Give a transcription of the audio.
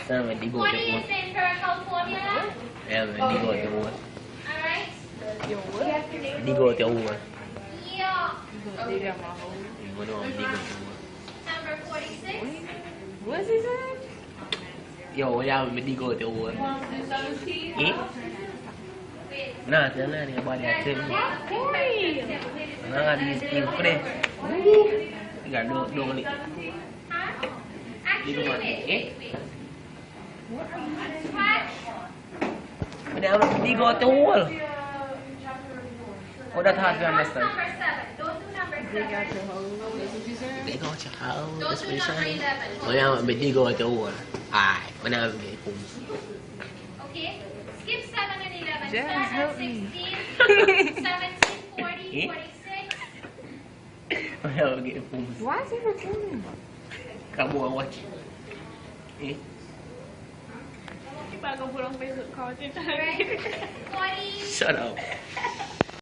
Sama digo 40 the is the empirical formula. digo the one. Alright? Digo the one. Yeah. Digo Number 46. What's he saying? Yo, wala mo digo the one. Eh? Nah, sana ni buat dia tu. Nah, di steam pre. Enggak do menit. Di rumah. Udah apa digo the wall. Udah tahu kan master. Number 7. Don't do number 7. That's what you said? Digo siya. Don't do number 11. Wala mo digo the wall. Ay, wala mo pum. Okay? Skip 7 and 11. Jazz, Start help at me. 16, 17, 40, 46. Wala mo pum. Why is he recording? Kamu awak. Eh? Bago pulang besok kau cerita Right? 40. Shut up.